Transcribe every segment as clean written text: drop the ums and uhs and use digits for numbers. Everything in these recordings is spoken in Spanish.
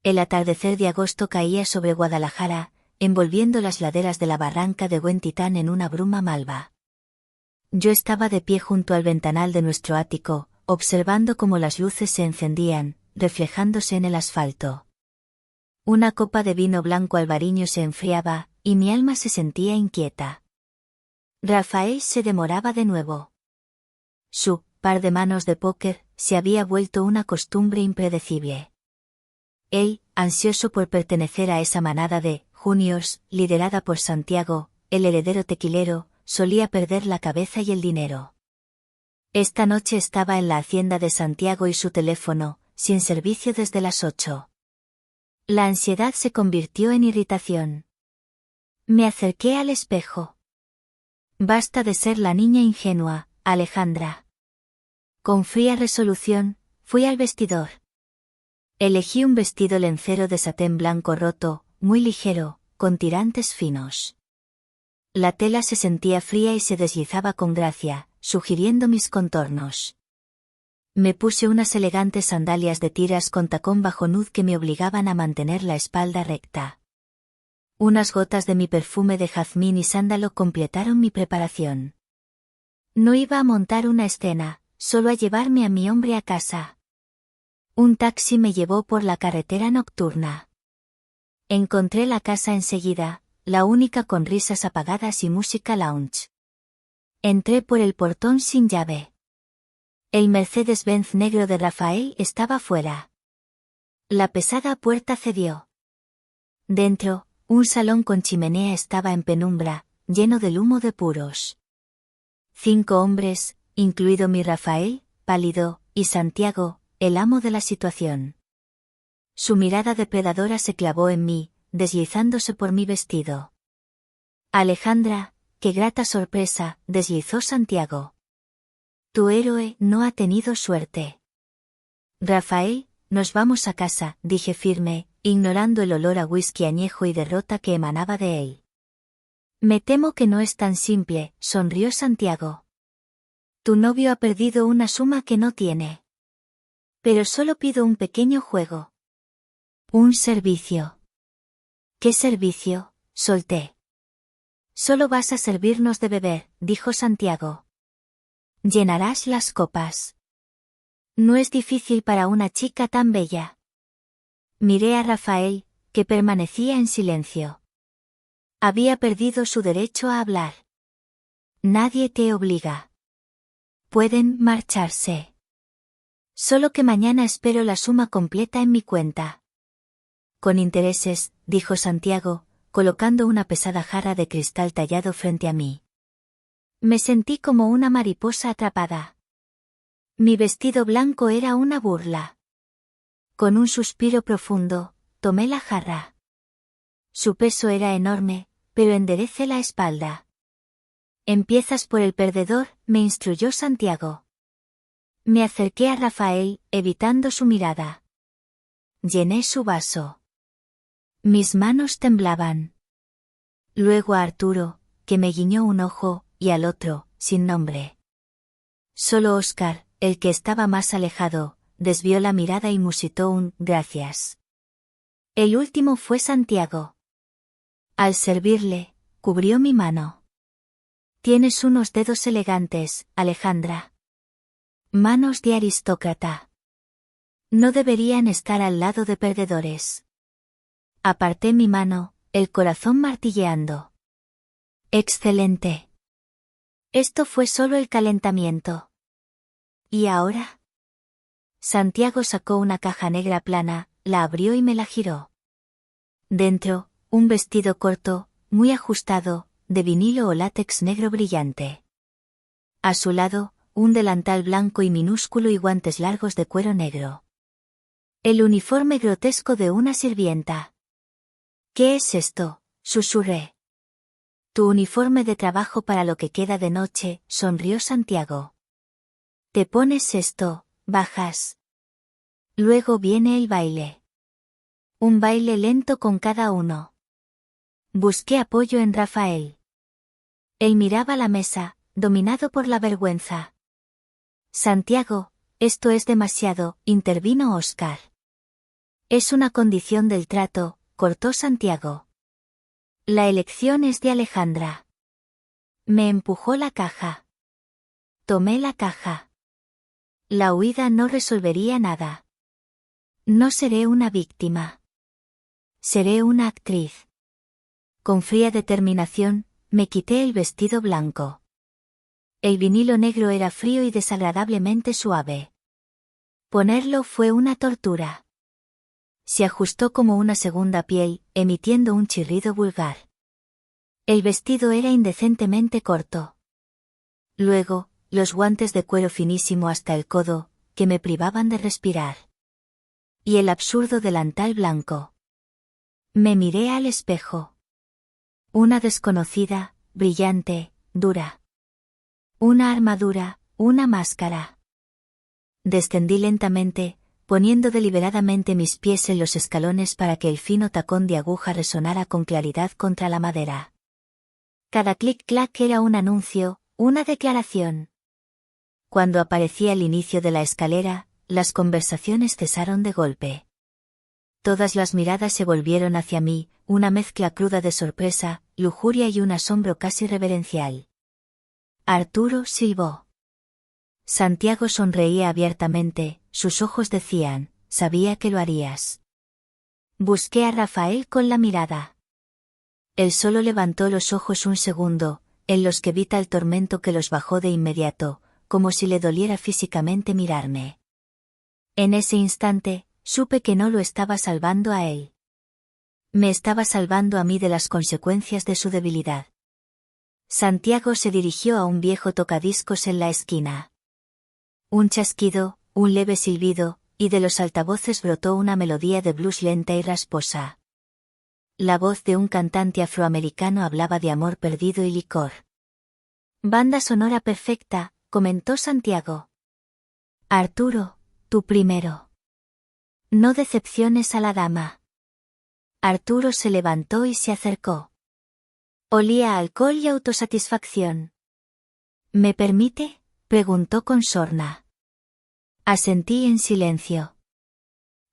El atardecer de agosto caía sobre Guadalajara, envolviendo las laderas de la barranca de Huentitán en una bruma malva. Yo estaba de pie junto al ventanal de nuestro ático, observando cómo las luces se encendían, reflejándose en el asfalto. Una copa de vino blanco albariño se enfriaba, y mi alma se sentía inquieta. Rafael se demoraba de nuevo. Su par de manos de póker se había vuelto una costumbre impredecible. Él, ansioso por pertenecer a esa manada de juniors, liderada por Santiago, el heredero tequilero, solía perder la cabeza y el dinero. Esta noche estaba en la hacienda de Santiago y su teléfono, sin servicio desde las 8. La ansiedad se convirtió en irritación. Me acerqué al espejo. Basta de ser la niña ingenua, Alejandra. Con fría resolución, fui al vestidor. Elegí un vestido lencero de satén blanco roto, muy ligero, con tirantes finos. La tela se sentía fría y se deslizaba con gracia, sugiriendo mis contornos. Me puse unas elegantes sandalias de tiras con tacón bajo nud que me obligaban a mantener la espalda recta. Unas gotas de mi perfume de jazmín y sándalo completaron mi preparación. No iba a montar una escena, solo a llevarme a mi hombre a casa. Un taxi me llevó por la carretera nocturna. Encontré la casa enseguida, la única con risas apagadas y música lounge. Entré por el portón sin llave. El Mercedes-Benz negro de Rafael estaba fuera. La pesada puerta cedió. Dentro, un salón con chimenea estaba en penumbra, lleno del humo de puros. 5 hombres, incluido mi Rafael, pálido, y Santiago, el amo de la situación. Su mirada depredadora se clavó en mí, deslizándose por mi vestido. Alejandra, qué grata sorpresa, deslizó Santiago. Tu héroe no ha tenido suerte. Rafael, nos vamos a casa, dije firme, ignorando el olor a whisky añejo y derrota que emanaba de él. Me temo que no es tan simple, sonrió Santiago. Tu novio ha perdido una suma que no tiene. Pero solo pido un pequeño juego. Un servicio. ¿Qué servicio? Solté. Solo vas a servirnos de beber, dijo Santiago. Llenarás las copas. No es difícil para una chica tan bella. Miré a Rafael, que permanecía en silencio. Había perdido su derecho a hablar. Nadie te obliga. Pueden marcharse. Solo que mañana espero la suma completa en mi cuenta. Con intereses, dijo Santiago, colocando una pesada jarra de cristal tallado frente a mí. Me sentí como una mariposa atrapada. Mi vestido blanco era una burla. Con un suspiro profundo, tomé la jarra. Su peso era enorme, pero enderecé la espalda. Empiezas por el perdedor, me instruyó Santiago. Me acerqué a Rafael, evitando su mirada. Llené su vaso. Mis manos temblaban. Luego a Arturo, que me guiñó un ojo, y al otro, sin nombre. Solo Óscar, el que estaba más alejado, desvió la mirada y musitó un «gracias». El último fue Santiago. Al servirle, cubrió mi mano. Tienes unos dedos elegantes, Alejandra. Manos de aristócrata. No deberían estar al lado de perdedores. Aparté mi mano, el corazón martilleando. Excelente. Esto fue solo el calentamiento. ¿Y ahora? Santiago sacó una caja negra plana, la abrió y me la giró. Dentro, un vestido corto, muy ajustado, de vinilo o látex negro brillante. A su lado, un delantal blanco y minúsculo y guantes largos de cuero negro. El uniforme grotesco de una sirvienta. ¿Qué es esto?, susurré. Tu uniforme de trabajo para lo que queda de noche, sonrió Santiago. Te pones esto, bajas. Luego viene el baile. Un baile lento con cada uno. Busqué apoyo en Rafael. Él miraba la mesa, dominado por la vergüenza. Santiago, esto es demasiado, intervino Óscar. Es una condición del trato, cortó Santiago. La elección es de Alejandra. Me empujó la caja. Tomé la caja. La huida no resolvería nada. No seré una víctima. Seré una actriz. Con fría determinación, me quité el vestido blanco. El vinilo negro era frío y desagradablemente suave. Ponerlo fue una tortura. Se ajustó como una segunda piel, emitiendo un chirrido vulgar. El vestido era indecentemente corto. Luego, los guantes de cuero finísimo hasta el codo, que me privaban de respirar. Y el absurdo delantal blanco. Me miré al espejo. Una desconocida, brillante, dura. Una armadura, una máscara. Descendí lentamente, poniendo deliberadamente mis pies en los escalones para que el fino tacón de aguja resonara con claridad contra la madera. Cada clic-clac era un anuncio, una declaración. Cuando aparecía el inicio de la escalera, las conversaciones cesaron de golpe. Todas las miradas se volvieron hacia mí, una mezcla cruda de sorpresa, lujuria y un asombro casi reverencial. Arturo silbó. Santiago sonreía abiertamente, sus ojos decían, sabía que lo harías. Busqué a Rafael con la mirada. Él solo levantó los ojos un segundo, en los que vi tal tormento que los bajó de inmediato, como si le doliera físicamente mirarme. En ese instante, supe que no lo estaba salvando a él. Me estaba salvando a mí de las consecuencias de su debilidad. Santiago se dirigió a un viejo tocadiscos en la esquina. Un chasquido, un leve silbido, y de los altavoces brotó una melodía de blues lenta y rasposa. La voz de un cantante afroamericano hablaba de amor perdido y licor. Banda sonora perfecta, comentó Santiago. Arturo, tú primero. No decepciones a la dama. Arturo se levantó y se acercó. Olía a alcohol y autosatisfacción. ¿Me permite?, preguntó con sorna. Asentí en silencio.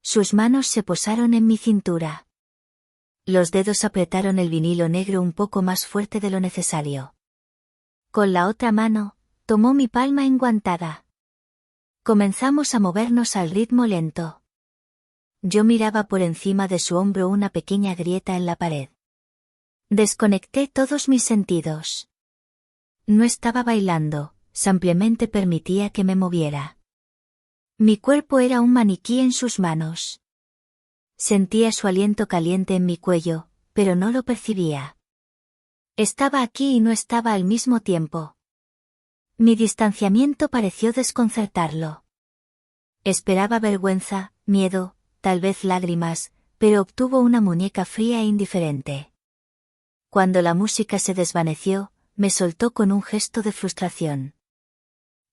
Sus manos se posaron en mi cintura. Los dedos apretaron el vinilo negro un poco más fuerte de lo necesario. Con la otra mano, tomó mi palma enguantada. Comenzamos a movernos al ritmo lento. Yo miraba por encima de su hombro una pequeña grieta en la pared. Desconecté todos mis sentidos. No estaba bailando, simplemente permitía que me moviera. Mi cuerpo era un maniquí en sus manos. Sentía su aliento caliente en mi cuello, pero no lo percibía. Estaba aquí y no estaba al mismo tiempo. Mi distanciamiento pareció desconcertarlo. Esperaba vergüenza, miedo, tal vez lágrimas, pero obtuvo una muñeca fría e indiferente. Cuando la música se desvaneció, me soltó con un gesto de frustración.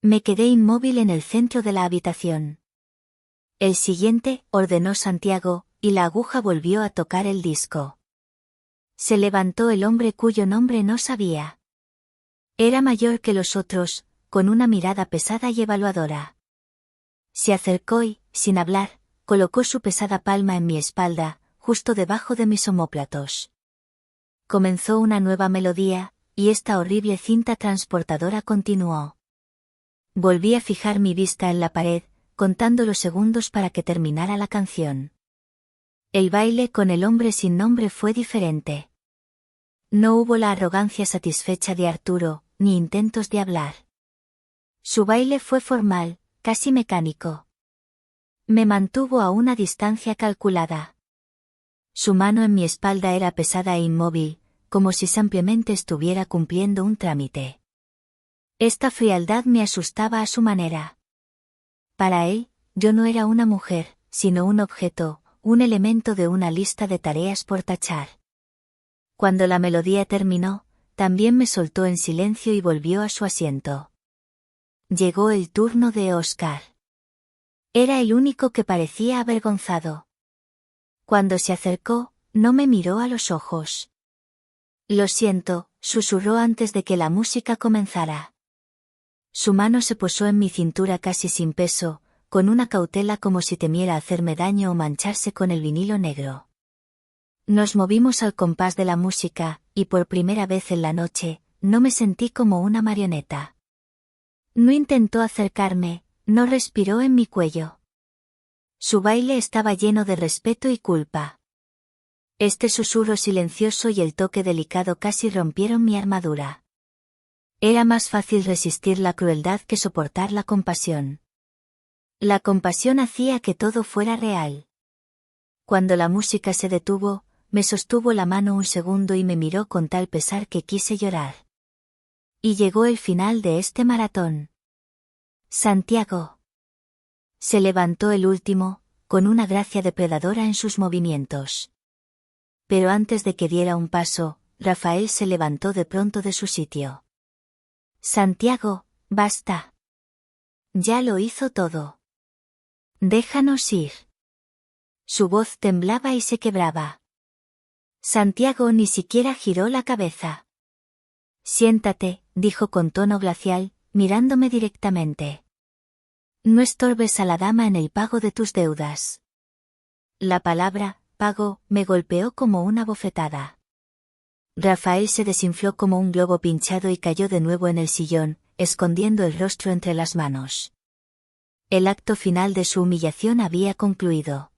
Me quedé inmóvil en el centro de la habitación. El siguiente, ordenó Santiago, y la aguja volvió a tocar el disco. Se levantó el hombre cuyo nombre no sabía. Era mayor que los otros, con una mirada pesada y evaluadora. Se acercó y, sin hablar, colocó su pesada palma en mi espalda, justo debajo de mis omóplatos. Comenzó una nueva melodía, y esta horrible cinta transportadora continuó. Volví a fijar mi vista en la pared, contando los segundos para que terminara la canción. El baile con el hombre sin nombre fue diferente. No hubo la arrogancia satisfecha de Arturo, ni intentos de hablar. Su baile fue formal, casi mecánico. Me mantuvo a una distancia calculada. Su mano en mi espalda era pesada e inmóvil, como si simplemente estuviera cumpliendo un trámite. Esta frialdad me asustaba a su manera. Para él, yo no era una mujer, sino un objeto, un elemento de una lista de tareas por tachar. Cuando la melodía terminó, también me soltó en silencio y volvió a su asiento. Llegó el turno de Oscar. Era el único que parecía avergonzado. Cuando se acercó, no me miró a los ojos. Lo siento, susurró antes de que la música comenzara. Su mano se posó en mi cintura casi sin peso, con una cautela como si temiera hacerme daño o mancharse con el vinilo negro. Nos movimos al compás de la música, y por primera vez en la noche, no me sentí como una marioneta. No intentó acercarme, no respiró en mi cuello. Su baile estaba lleno de respeto y culpa. Este susurro silencioso y el toque delicado casi rompieron mi armadura. Era más fácil resistir la crueldad que soportar la compasión. La compasión hacía que todo fuera real. Cuando la música se detuvo, me sostuvo la mano un segundo y me miró con tal pesar que quise llorar. Y llegó el final de este maratón. Santiago. Se levantó el último, con una gracia depredadora en sus movimientos. Pero antes de que diera un paso, Rafael se levantó de pronto de su sitio. Santiago, basta. Ya lo hizo todo. Déjanos ir. Su voz temblaba y se quebraba. Santiago ni siquiera giró la cabeza. Siéntate, dijo con tono glacial, mirándome directamente. No estorbes a la dama en el pago de tus deudas. La palabra, pago, me golpeó como una bofetada. Rafael se desinfló como un globo pinchado y cayó de nuevo en el sillón, escondiendo el rostro entre las manos. El acto final de su humillación había concluido.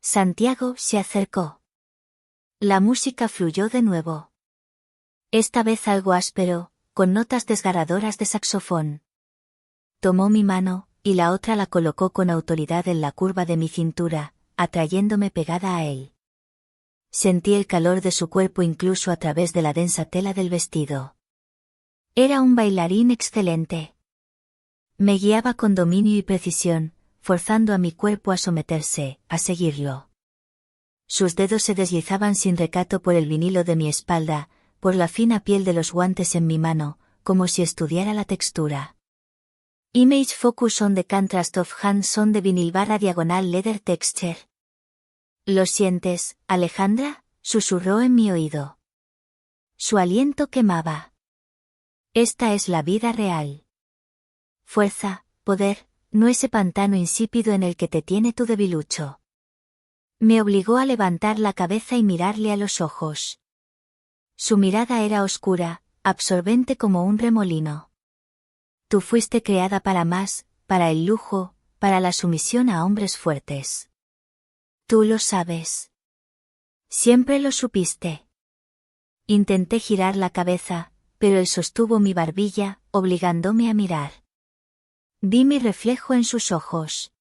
Santiago se acercó. La música fluyó de nuevo. Esta vez algo áspero, con notas desgarradoras de saxofón. Tomó mi mano, y la otra la colocó con autoridad en la curva de mi cintura, atrayéndome pegada a él. Sentí el calor de su cuerpo incluso a través de la densa tela del vestido. Era un bailarín excelente. Me guiaba con dominio y precisión, forzando a mi cuerpo a someterse, a seguirlo. Sus dedos se deslizaban sin recato por el vinilo de mi espalda, por la fina piel de los guantes en mi mano, como si estudiara la textura. Image focus on the contrast of hands on the vinyl / leather texture. ¿Lo sientes, Alejandra?, susurró en mi oído. Su aliento quemaba. Esta es la vida real. Fuerza, poder, no ese pantano insípido en el que te tiene tu debilucho. Me obligó a levantar la cabeza y mirarle a los ojos. Su mirada era oscura, absorbente como un remolino. Tú fuiste creada para más, para el lujo, para la sumisión a hombres fuertes. Tú lo sabes. Siempre lo supiste. Intenté girar la cabeza, pero él sostuvo mi barbilla, obligándome a mirar. Vi mi reflejo en sus ojos.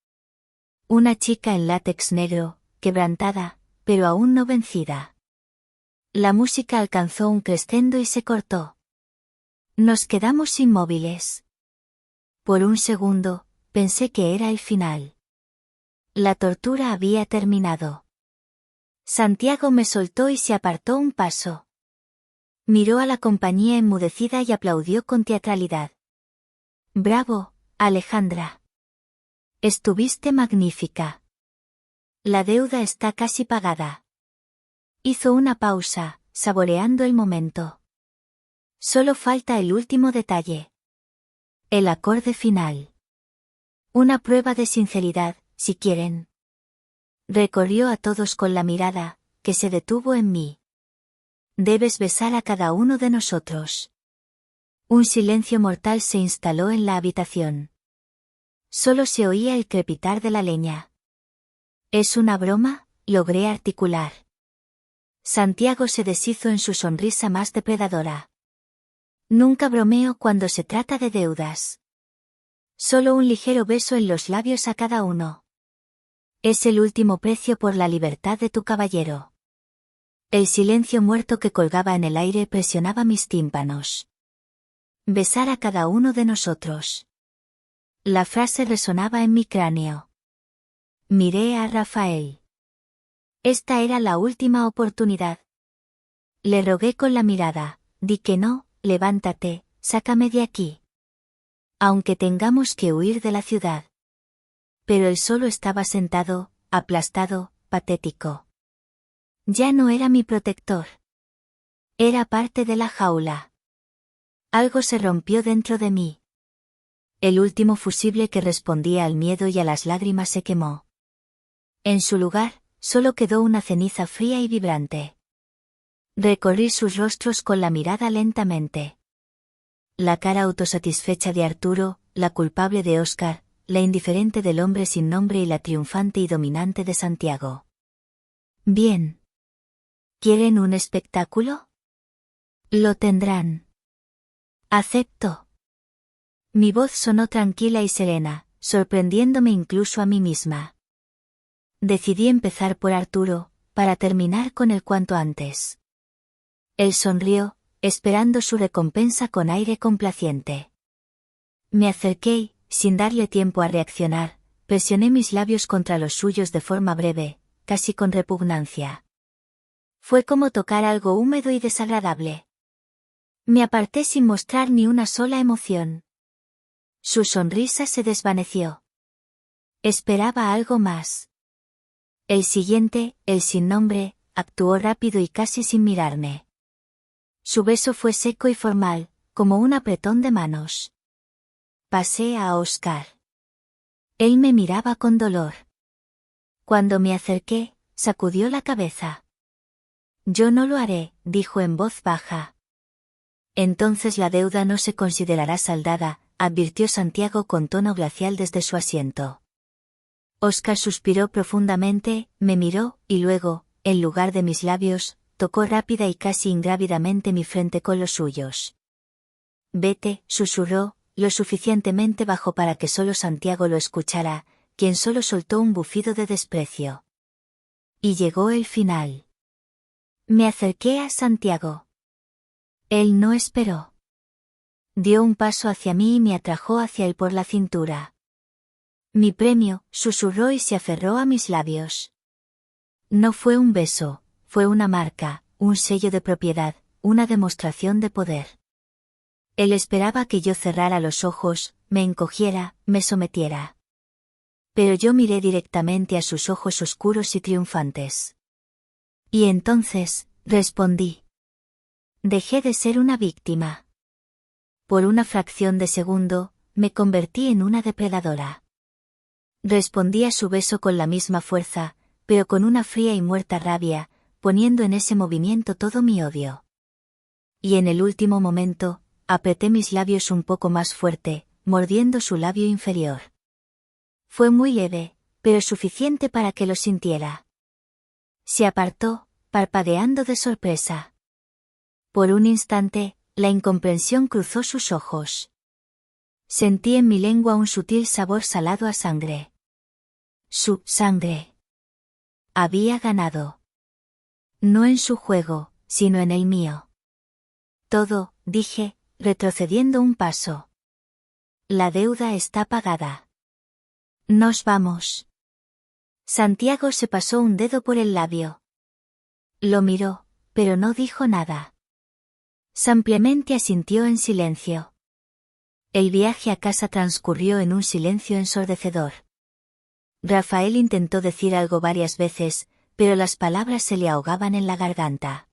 Una chica en látex negro, quebrantada, pero aún no vencida. La música alcanzó un crescendo y se cortó. Nos quedamos inmóviles. Por un segundo, pensé que era el final. La tortura había terminado. Santiago me soltó y se apartó un paso. Miró a la compañía enmudecida y aplaudió con teatralidad. Bravo, Alejandra. Estuviste magnífica. La deuda está casi pagada. Hizo una pausa, saboreando el momento. Solo falta el último detalle. El acorde final. Una prueba de sinceridad, si quieren. Recorrió a todos con la mirada, que se detuvo en mí. Debes besar a cada uno de nosotros. Un silencio mortal se instaló en la habitación. Solo se oía el crepitar de la leña. ¿Es una broma?, logré articular. Santiago se deshizo en su sonrisa más depredadora. Nunca bromeo cuando se trata de deudas. Solo un ligero beso en los labios a cada uno. Es el último precio por la libertad de tu caballero. El silencio muerto que colgaba en el aire presionaba mis tímpanos. Besar a cada uno de nosotros. La frase resonaba en mi cráneo. Miré a Rafael. Esta era la última oportunidad. Le rogué con la mirada, di que no, levántate, sácame de aquí. Aunque tengamos que huir de la ciudad. Pero él solo estaba sentado, aplastado, patético. Ya no era mi protector. Era parte de la jaula. Algo se rompió dentro de mí. El último fusible que respondía al miedo y a las lágrimas se quemó. En su lugar, solo quedó una ceniza fría y vibrante. Recorrí sus rostros con la mirada lentamente. La cara autosatisfecha de Arturo, la culpable de Óscar, la indiferente del hombre sin nombre y la triunfante y dominante de Santiago. Bien. ¿Quieren un espectáculo? Lo tendrán. Acepto. Mi voz sonó tranquila y serena, sorprendiéndome incluso a mí misma. Decidí empezar por Arturo, para terminar con él cuanto antes. Él sonrió, esperando su recompensa con aire complaciente. Me acerqué y, sin darle tiempo a reaccionar, presioné mis labios contra los suyos de forma breve, casi con repugnancia. Fue como tocar algo húmedo y desagradable. Me aparté sin mostrar ni una sola emoción. Su sonrisa se desvaneció. Esperaba algo más. El siguiente, el sin nombre, actuó rápido y casi sin mirarme. Su beso fue seco y formal, como un apretón de manos. Pasé a Óscar. Él me miraba con dolor. Cuando me acerqué, sacudió la cabeza. Yo no lo haré, dijo en voz baja. Entonces la deuda no se considerará saldada, advirtió Santiago con tono glacial desde su asiento. Óscar suspiró profundamente, me miró, y luego, en lugar de mis labios, tocó rápida y casi ingrávidamente mi frente con los suyos. Vete, susurró, lo suficientemente bajo para que solo Santiago lo escuchara, quien solo soltó un bufido de desprecio. Y llegó el final. Me acerqué a Santiago. Él no esperó. Dio un paso hacia mí y me atrajo hacia él por la cintura. Mi premio, susurró y se aferró a mis labios. No fue un beso, fue una marca, un sello de propiedad, una demostración de poder. Él esperaba que yo cerrara los ojos, me encogiera, me sometiera. Pero yo miré directamente a sus ojos oscuros y triunfantes. Y entonces, respondí. Dejé de ser una víctima. Por una fracción de segundo, me convertí en una depredadora. Respondí a su beso con la misma fuerza, pero con una fría y muerta rabia, poniendo en ese movimiento todo mi odio. Y en el último momento, apreté mis labios un poco más fuerte, mordiendo su labio inferior. Fue muy leve, pero suficiente para que lo sintiera. Se apartó, parpadeando de sorpresa. Por un instante, la incomprensión cruzó sus ojos. Sentí en mi lengua un sutil sabor salado a sangre. Su sangre. Había ganado. No en su juego, sino en el mío. Todo, dije, retrocediendo un paso. La deuda está pagada. Nos vamos. Santiago se pasó un dedo por el labio. Lo miró, pero no dijo nada. Simplemente asintió en silencio. El viaje a casa transcurrió en un silencio ensordecedor. Rafael intentó decir algo varias veces, pero las palabras se le ahogaban en la garganta.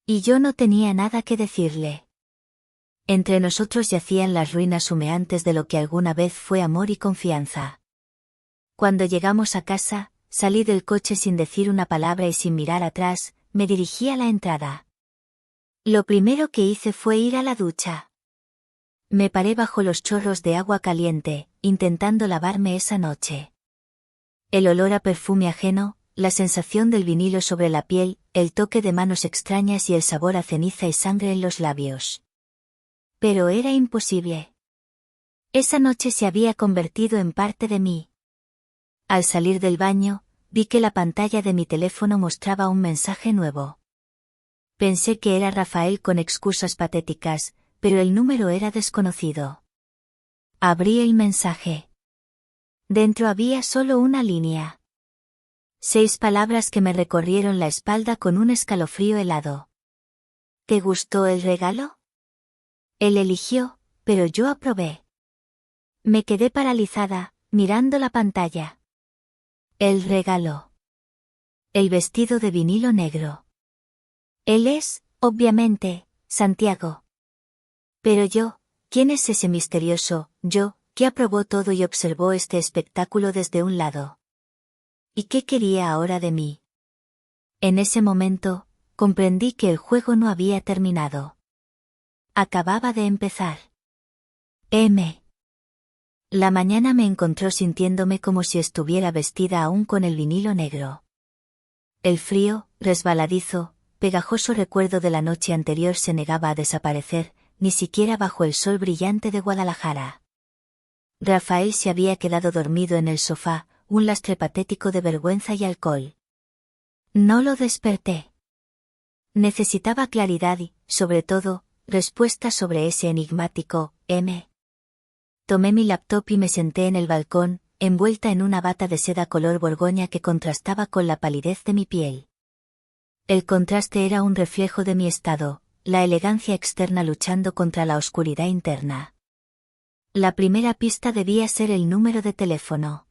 Y yo no tenía nada que decirle. Entre nosotros yacían las ruinas humeantes de lo que alguna vez fue amor y confianza. Cuando llegamos a casa, salí del coche sin decir una palabra y sin mirar atrás, me dirigí a la entrada. Lo primero que hice fue ir a la ducha. Me paré bajo los chorros de agua caliente, intentando lavarme esa noche. El olor a perfume ajeno, la sensación del vinilo sobre la piel, el toque de manos extrañas y el sabor a ceniza y sangre en los labios. Pero era imposible. Esa noche se había convertido en parte de mí. Al salir del baño, vi que la pantalla de mi teléfono mostraba un mensaje nuevo. Pensé que era Rafael con excusas patéticas, pero el número era desconocido. Abrí el mensaje. Dentro había solo una línea. 6 palabras que me recorrieron la espalda con un escalofrío helado. ¿Te gustó el regalo? Él eligió, pero yo aprobé. Me quedé paralizada, mirando la pantalla. Él regaló. El vestido de vinilo negro. Él es, obviamente, Santiago. Pero yo, ¿Quién es ese misterioso yo, que aprobó todo y observó este espectáculo desde un lado? ¿Y qué quería ahora de mí? En ese momento, comprendí que el juego no había terminado. Acababa de empezar. La mañana me encontró sintiéndome como si estuviera vestida aún con el vinilo negro. El frío, resbaladizo, pegajoso recuerdo de la noche anterior se negaba a desaparecer, ni siquiera bajo el sol brillante de Guadalajara. Rafael se había quedado dormido en el sofá, un lastre patético de vergüenza y alcohol. No lo desperté. Necesitaba claridad y, sobre todo, respuestas sobre ese enigmático M. Tomé mi laptop y me senté en el balcón, envuelta en una bata de seda color borgoña que contrastaba con la palidez de mi piel. El contraste era un reflejo de mi estado, la elegancia externa luchando contra la oscuridad interna. La primera pista debía ser el número de teléfono.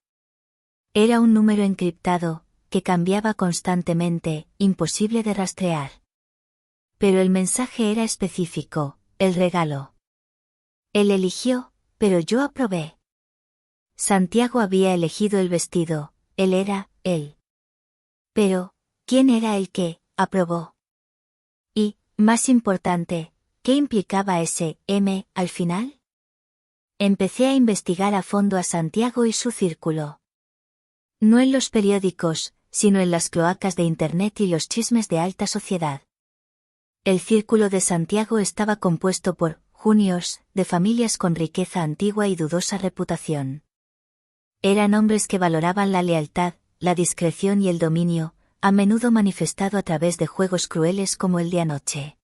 Era un número encriptado, que cambiaba constantemente, imposible de rastrear. Pero el mensaje era específico, el regalo. Él eligió, pero yo aprobé. Santiago había elegido el vestido, él era, él. Pero, ¿quién era el que aprobó? Y, más importante, ¿qué implicaba ese M al final? Empecé a investigar a fondo a Santiago y su círculo. No en los periódicos, sino en las cloacas de Internet y los chismes de alta sociedad. El círculo de Santiago estaba compuesto por juniors, de familias con riqueza antigua y dudosa reputación. Eran hombres que valoraban la lealtad, la discreción y el dominio, a menudo manifestado a través de juegos crueles como el de anoche.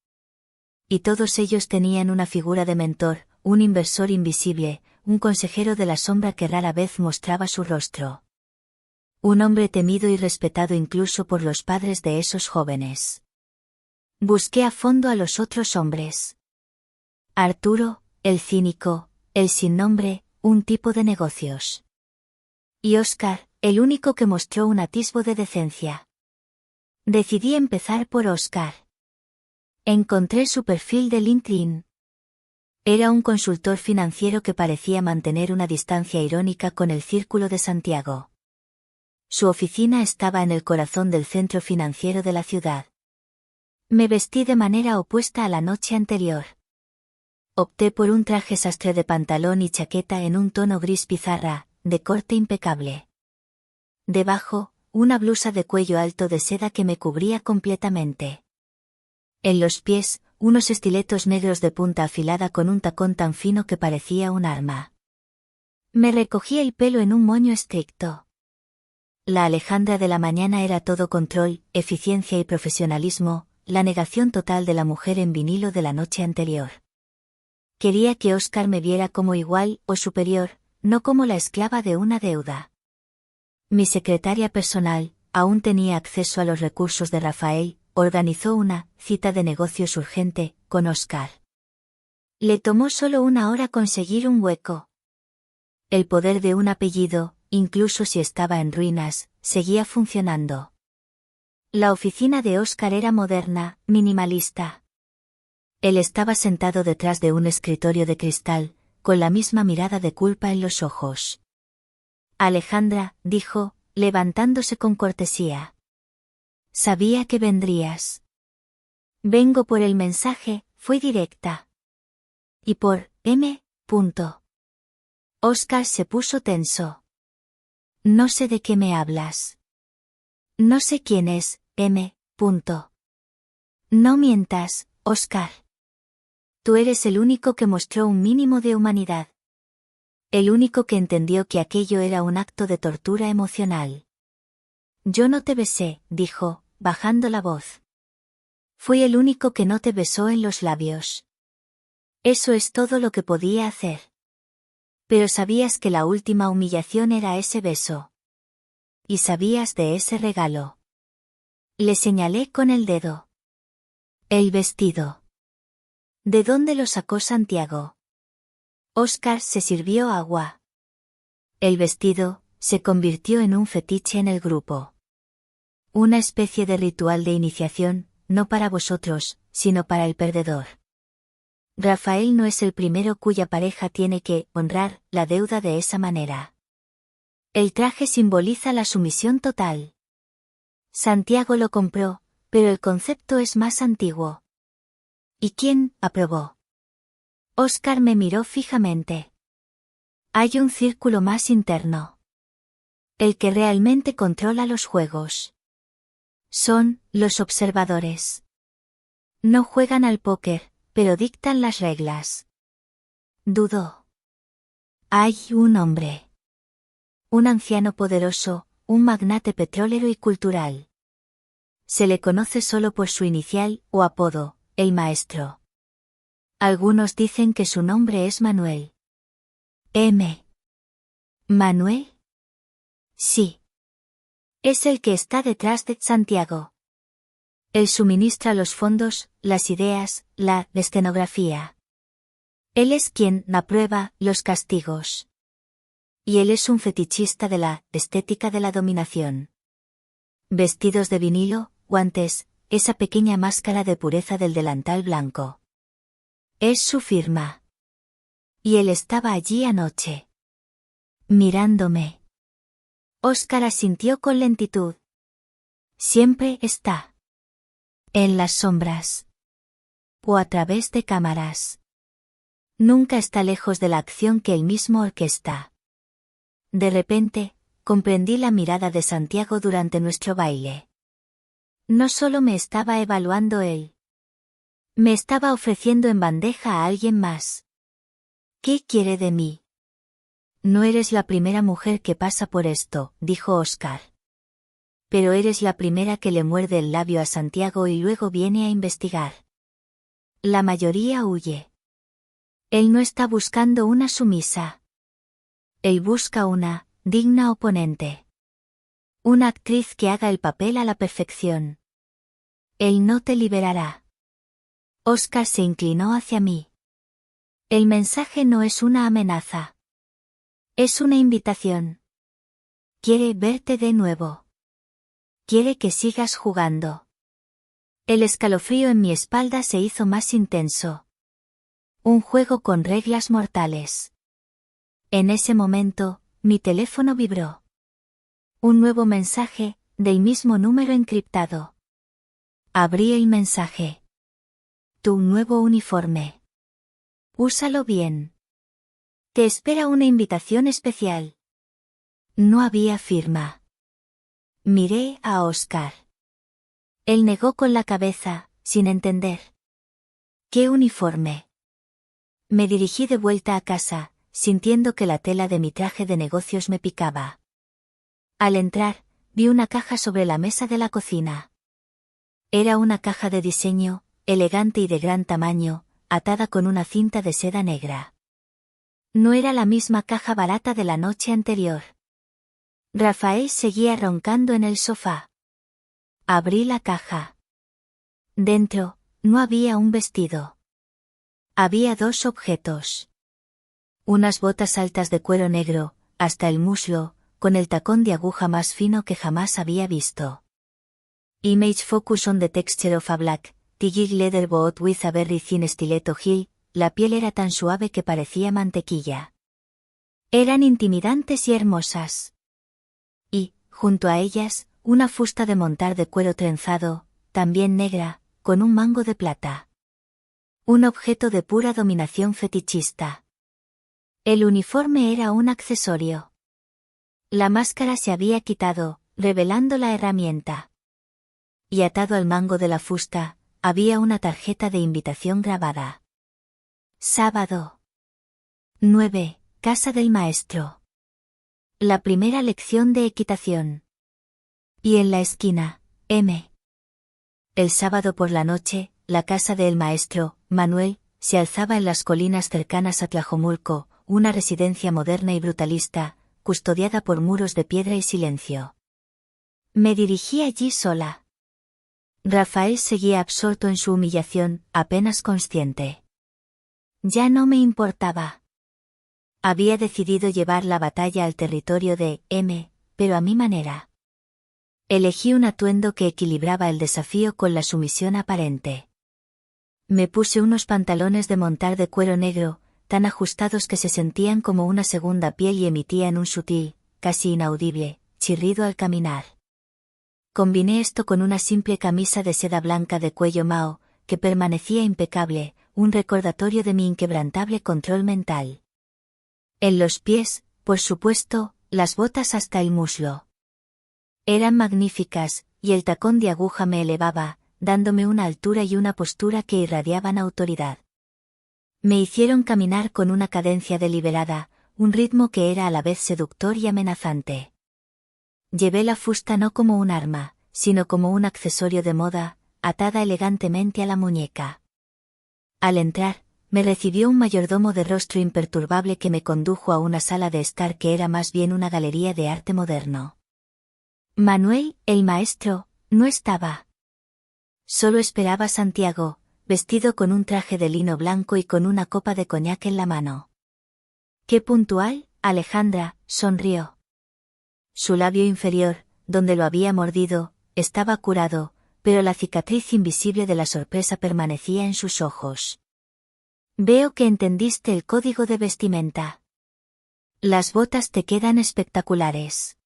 Y todos ellos tenían una figura de mentor, un inversor invisible, un consejero de la sombra que rara vez mostraba su rostro. Un hombre temido y respetado incluso por los padres de esos jóvenes. Busqué a fondo a los otros hombres. Arturo, el cínico, el sin nombre, un tipo de negocios. Y Oscar, el único que mostró un atisbo de decencia. Decidí empezar por Oscar. Encontré su perfil de LinkedIn. Era un consultor financiero que parecía mantener una distancia irónica con el círculo de Santiago. Su oficina estaba en el corazón del centro financiero de la ciudad. Me vestí de manera opuesta a la noche anterior. Opté por un traje sastre de pantalón y chaqueta en un tono gris pizarra, de corte impecable. Debajo, una blusa de cuello alto de seda que me cubría completamente. En los pies, unos estiletos negros de punta afilada con un tacón tan fino que parecía un arma. Me recogí el pelo en un moño estricto. La Alejandra de la mañana era todo control, eficiencia y profesionalismo, la negación total de la mujer en vinilo de la noche anterior. Quería que Oscar me viera como igual o superior, no como la esclava de una deuda. Mi secretaria personal, aún tenía acceso a los recursos de Rafael, organizó una cita de negocios urgente con Oscar. Le tomó solo 1 hora conseguir un hueco. El poder de un apellido, incluso si estaba en ruinas, seguía funcionando. La oficina de Oscar era moderna, minimalista. Él estaba sentado detrás de un escritorio de cristal, con la misma mirada de culpa en los ojos. Alejandra, dijo, levantándose con cortesía. Sabía que vendrías. Vengo por el mensaje, fui directa. Y por M. Oscar se puso tenso. No sé de qué me hablas. No sé quién es, M. No mientas, Oscar. Tú eres el único que mostró un mínimo de humanidad. El único que entendió que aquello era un acto de tortura emocional. Yo no te besé, dijo, bajando la voz. Fui el único que no te besó en los labios. Eso es todo lo que podía hacer. Pero sabías que la última humillación era ese beso. Y sabías de ese regalo. Le señalé con el dedo. El vestido. ¿De dónde lo sacó Santiago? Oscar se sirvió agua. El vestido se convirtió en un fetiche en el grupo. Una especie de ritual de iniciación, no para vosotros, sino para el perdedor. Rafael no es el primero cuya pareja tiene que honrar la deuda de esa manera. El traje simboliza la sumisión total. Santiago lo compró, pero el concepto es más antiguo. ¿Y quién aprobó? Óscar me miró fijamente. Hay un círculo más interno. El que realmente controla los juegos. Son los observadores. No juegan al póker, pero dictan las reglas. Dudó. Hay un hombre. Un anciano poderoso, un magnate petrolero y cultural. Se le conoce solo por su inicial o apodo, el maestro. Algunos dicen que su nombre es Manuel. M. ¿Manuel? Sí. Es el que está detrás de Santiago. Él suministra los fondos, las ideas, la escenografía. Él es quien aprueba los castigos. Y él es un fetichista de la estética de la dominación. Vestidos de vinilo, guantes, esa pequeña máscara de pureza del delantal blanco. Es su firma. Y él estaba allí anoche. Mirándome. Óscar asintió con lentitud. Siempre está. En las sombras. O a través de cámaras. Nunca está lejos de la acción que él mismo orquesta. De repente, comprendí la mirada de Santiago durante nuestro baile. No solo me estaba evaluando él. Me estaba ofreciendo en bandeja a alguien más. ¿Qué quiere de mí? No eres la primera mujer que pasa por esto, dijo Óscar. Pero eres la primera que le muerde el labio a Santiago y luego viene a investigar. La mayoría huye. Él no está buscando una sumisa. Él busca una digna oponente. Una actriz que haga el papel a la perfección. Él no te liberará. Óscar se inclinó hacia mí. El mensaje no es una amenaza. Es una invitación. Quiere verte de nuevo. Quiere que sigas jugando. El escalofrío en mi espalda se hizo más intenso. Un juego con reglas mortales. En ese momento, mi teléfono vibró. Un nuevo mensaje, del mismo número encriptado. Abrí el mensaje. Tu nuevo uniforme. Úsalo bien. Te espera una invitación especial. No había firma. Miré a Óscar. Él negó con la cabeza, sin entender. ¿Qué uniforme? Me dirigí de vuelta a casa, sintiendo que la tela de mi traje de negocios me picaba. Al entrar, vi una caja sobre la mesa de la cocina. Era una caja de diseño, elegante y de gran tamaño, atada con una cinta de seda negra. No era la misma caja barata de la noche anterior. Rafael seguía roncando en el sofá. Abrí la caja. Dentro, no había un vestido. Había dos objetos. Unas botas altas de cuero negro, hasta el muslo, con el tacón de aguja más fino que jamás había visto. Image focus on the texture of a black, tigig leather boot with a very thin stiletto heel, la piel era tan suave que parecía mantequilla. Eran intimidantes y hermosas. Y, junto a ellas, una fusta de montar de cuero trenzado, también negra, con un mango de plata. Un objeto de pura dominación fetichista. El uniforme era un accesorio. La máscara se había quitado, revelando la herramienta. Y atado al mango de la fusta, había una tarjeta de invitación grabada. Sábado 9, Casa del Maestro. La primera lección de equitación. Y en la esquina, M. El sábado por la noche, la casa del maestro, Manuel, se alzaba en las colinas cercanas a Tlajomulco, una residencia moderna y brutalista, custodiada por muros de piedra y silencio. Me dirigí allí sola. Rafael seguía absorto en su humillación, apenas consciente. Ya no me importaba. Había decidido llevar la batalla al territorio de M, pero a mi manera. Elegí un atuendo que equilibraba el desafío con la sumisión aparente. Me puse unos pantalones de montar de cuero negro, tan ajustados que se sentían como una segunda piel y emitían un sutil, casi inaudible, chirrido al caminar. Combiné esto con una simple camisa de seda blanca de cuello Mao, que permanecía impecable, un recordatorio de mi inquebrantable control mental. En los pies, por supuesto, las botas hasta el muslo. Eran magníficas, y el tacón de aguja me elevaba, dándome una altura y una postura que irradiaban autoridad. Me hicieron caminar con una cadencia deliberada, un ritmo que era a la vez seductor y amenazante. Llevé la fusta no como un arma, sino como un accesorio de moda, atada elegantemente a la muñeca. Al entrar, me recibió un mayordomo de rostro imperturbable que me condujo a una sala de estar que era más bien una galería de arte moderno. Manuel, el maestro, no estaba. Solo esperaba a Santiago, vestido con un traje de lino blanco y con una copa de coñac en la mano. ¡Qué puntual, Alejandra!, sonrió. Su labio inferior, donde lo había mordido, estaba curado, pero la cicatriz invisible de la sorpresa permanecía en sus ojos. Veo que entendiste el código de vestimenta. Las botas te quedan espectaculares.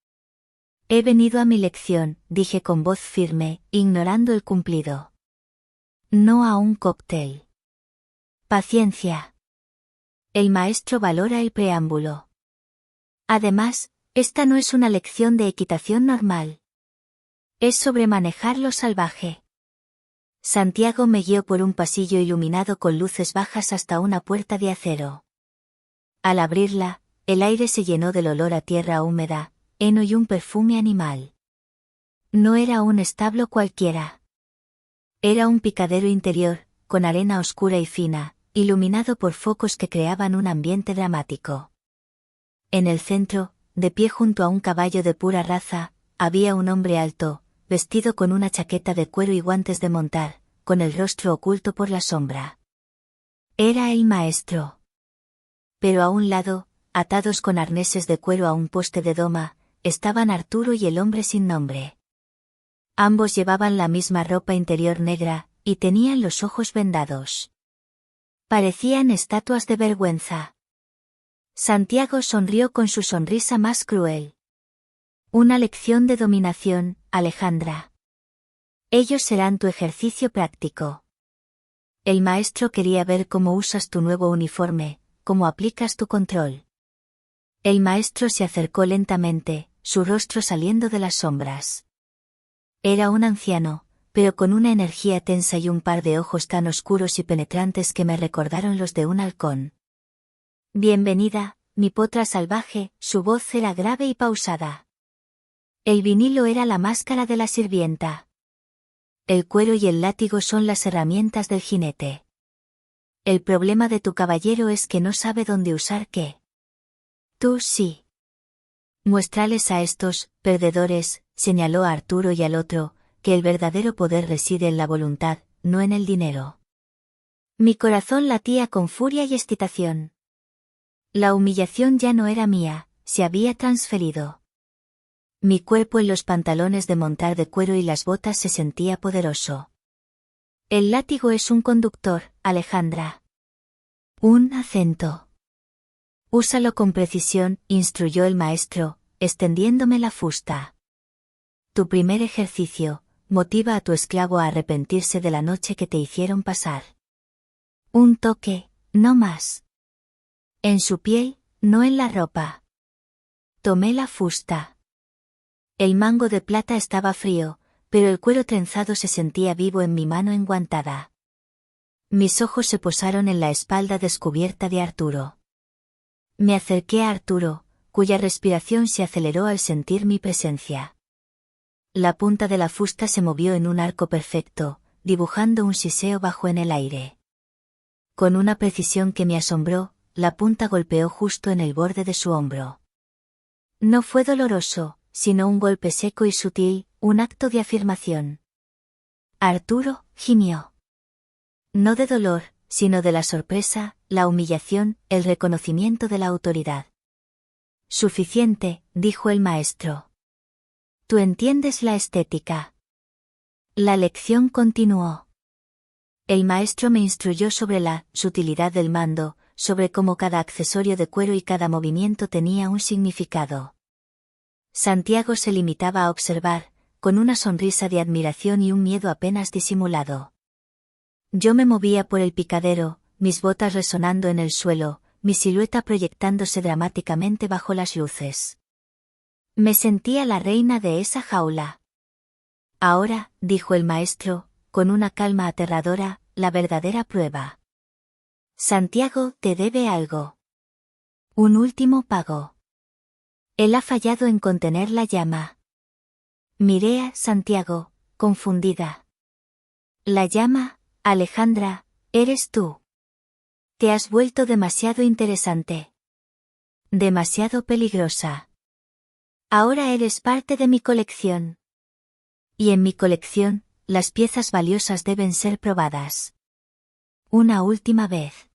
He venido a mi lección, dije con voz firme, ignorando el cumplido. No a un cóctel. Paciencia. El maestro valora el preámbulo. Además, esta no es una lección de equitación normal. Es sobre manejar lo salvaje. Santiago me guió por un pasillo iluminado con luces bajas hasta una puerta de acero. Al abrirla, el aire se llenó del olor a tierra húmeda, heno y un perfume animal. No era un establo cualquiera. Era un picadero interior, con arena oscura y fina, iluminado por focos que creaban un ambiente dramático. En el centro, de pie junto a un caballo de pura raza, había un hombre alto, vestido con una chaqueta de cuero y guantes de montar, con el rostro oculto por la sombra. Era el maestro. Pero a un lado, atados con arneses de cuero a un poste de doma, estaban Arturo y el hombre sin nombre. Ambos llevaban la misma ropa interior negra, y tenían los ojos vendados. Parecían estatuas de vergüenza. Santiago sonrió con su sonrisa más cruel. Una lección de dominación, Alejandra. Ellos serán tu ejercicio práctico. El maestro quería ver cómo usas tu nuevo uniforme, cómo aplicas tu control. El maestro se acercó lentamente, su rostro saliendo de las sombras. Era un anciano, pero con una energía tensa y un par de ojos tan oscuros y penetrantes que me recordaron los de un halcón. Bienvenida, mi potra salvaje, su voz era grave y pausada. El vinilo era la máscara de la sirvienta. El cuero y el látigo son las herramientas del jinete. El problema de tu caballero es que no sabe dónde usar qué. Tú sí. Muéstrales a estos, perdedores, señaló a Arturo y al otro, que el verdadero poder reside en la voluntad, no en el dinero. Mi corazón latía con furia y excitación. La humillación ya no era mía, se había transferido. Mi cuerpo en los pantalones de montar de cuero y las botas se sentía poderoso. El látigo es un conductor, Alejandra. Un acento. Úsalo con precisión, instruyó el maestro, extendiéndome la fusta. Tu primer ejercicio, motiva a tu esclavo a arrepentirse de la noche que te hicieron pasar. Un toque, no más. En su piel, no en la ropa. Tomé la fusta. El mango de plata estaba frío, pero el cuero trenzado se sentía vivo en mi mano enguantada. Mis ojos se posaron en la espalda descubierta de Arturo. Me acerqué a Arturo, cuya respiración se aceleró al sentir mi presencia. La punta de la fusta se movió en un arco perfecto, dibujando un siseo bajo en el aire. Con una precisión que me asombró, la punta golpeó justo en el borde de su hombro. No fue doloroso, sino un golpe seco y sutil, un acto de afirmación. Arturo, gimió. No de dolor, sino de la sorpresa, la humillación, el reconocimiento de la autoridad. Suficiente, dijo el maestro. Tú entiendes la estética. La lección continuó. El maestro me instruyó sobre la sutilidad del mando, sobre cómo cada accesorio de cuero y cada movimiento tenía un significado. Santiago se limitaba a observar, con una sonrisa de admiración y un miedo apenas disimulado. Yo me movía por el picadero, mis botas resonando en el suelo, mi silueta proyectándose dramáticamente bajo las luces. Me sentía la reina de esa jaula. Ahora, dijo el maestro, con una calma aterradora, la verdadera prueba. Santiago te debe algo. Un último pago. Él ha fallado en contener la llama. Miré a Santiago, confundida. La llama, Alejandra, eres tú. Te has vuelto demasiado interesante. Demasiado peligrosa. Ahora eres parte de mi colección. Y en mi colección, las piezas valiosas deben ser probadas. Una última vez.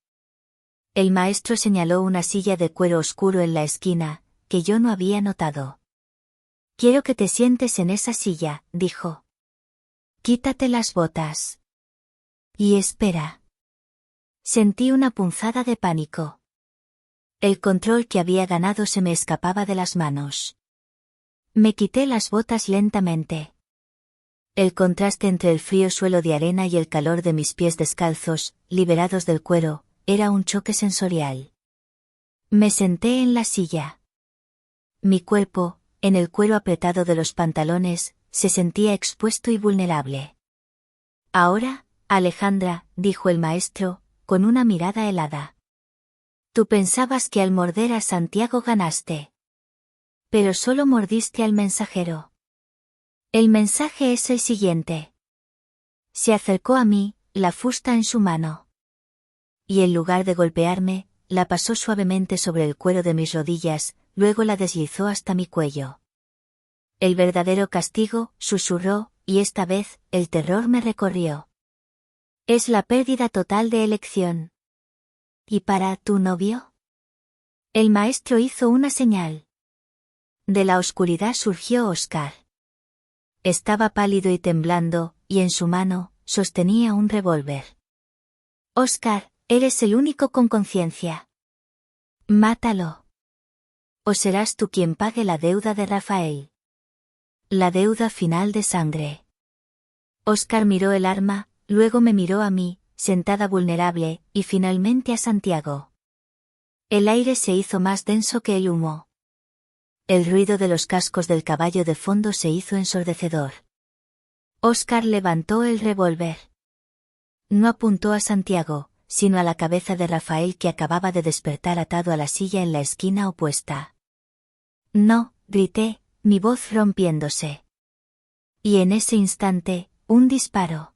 El maestro señaló una silla de cuero oscuro en la esquina, que yo no había notado. Quiero que te sientes en esa silla, dijo. Quítate las botas. Y espera. Sentí una punzada de pánico. El control que había ganado se me escapaba de las manos. Me quité las botas lentamente. El contraste entre el frío suelo de arena y el calor de mis pies descalzos, liberados del cuero, era un choque sensorial. Me senté en la silla. Mi cuerpo, en el cuero apretado de los pantalones, se sentía expuesto y vulnerable. Ahora, Alejandra, dijo el maestro, con una mirada helada. Tú pensabas que al morder a Santiago ganaste. Pero solo mordiste al mensajero. El mensaje es el siguiente. Se acercó a mí, la fusta en su mano. Y en lugar de golpearme, la pasó suavemente sobre el cuero de mis rodillas, luego la deslizó hasta mi cuello. El verdadero castigo, susurró, y esta vez, el terror me recorrió. Es la pérdida total de elección. ¿Y para tu novio? El maestro hizo una señal. De la oscuridad surgió Oscar. Estaba pálido y temblando, y en su mano, sostenía un revólver. Oscar, eres el único con conciencia. Mátalo. O serás tú quien pague la deuda de Rafael. La deuda final de sangre. Oscar miró el arma, luego me miró a mí, sentada vulnerable, y finalmente a Santiago. El aire se hizo más denso que el humo. El ruido de los cascos del caballo de fondo se hizo ensordecedor. Oscar levantó el revólver. No apuntó a Santiago, sino a la cabeza de Rafael que acababa de despertar atado a la silla en la esquina opuesta. No, grité, mi voz rompiéndose. Y en ese instante, un disparo.